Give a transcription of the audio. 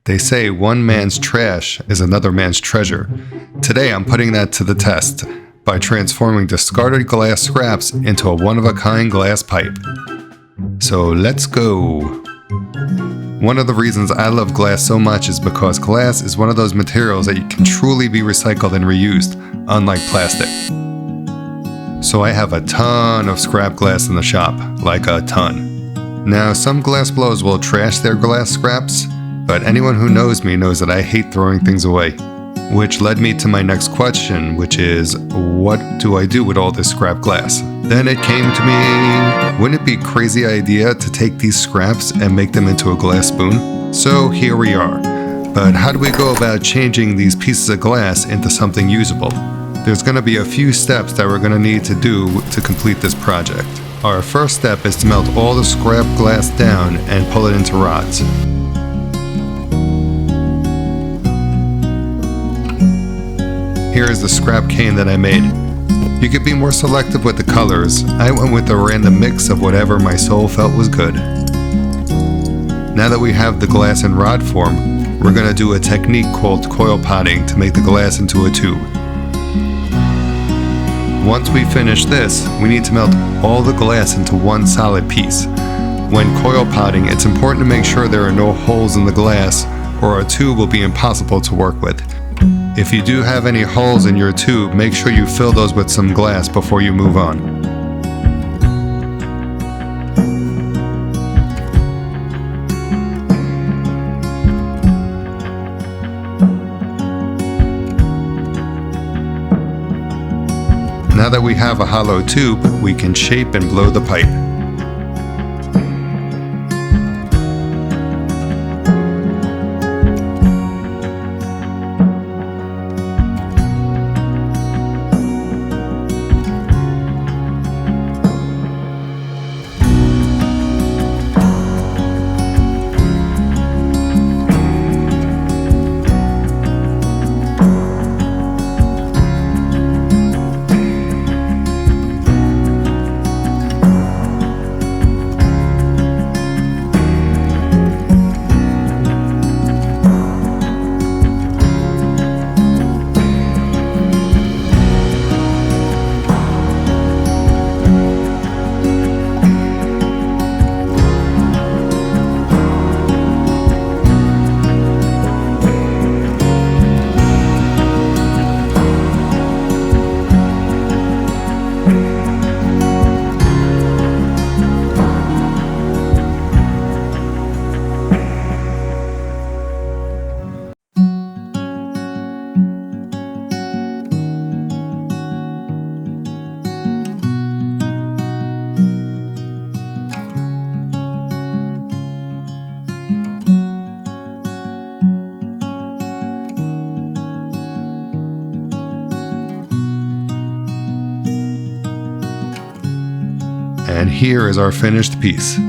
They say one man's trash is another man's treasure. Today I'm putting that to the test by transforming discarded glass scraps into a one-of-a-kind glass pipe. So let's go. One of the reasons I love glass so much is because glass is one of those materials that can truly be recycled and reused, unlike plastic. So I have a ton of scrap glass in the shop, like a ton. Now, some glass blowers will trash their glass scraps, but anyone who knows me knows that I hate throwing things away. Which led me to my next question, which is, what do I do with all this scrap glass? Then it came to me, wouldn't it be a crazy idea to take these scraps and make them into a glass spoon? So here we are. But how do we go about changing these pieces of glass into something usable? There's going to be a few steps that we're going to need to do to complete this project. Our first step is to melt all the scrap glass down and pull it into rods. Here is the scrap cane that I made. You could be more selective with the colors. I went with a random mix of whatever my soul felt was good. Now that we have the glass in rod form, we're going to do a technique called coil potting to make the glass into a tube. Once we finish this, we need to melt all the glass into one solid piece. When coil potting, it's important to make sure there are no holes in the glass, or a tube will be impossible to work with. If you do have any holes in your tube, make sure you fill those with some glass before you move on. Now that we have a hollow tube, we can shape and blow the pipe. And here is our finished piece.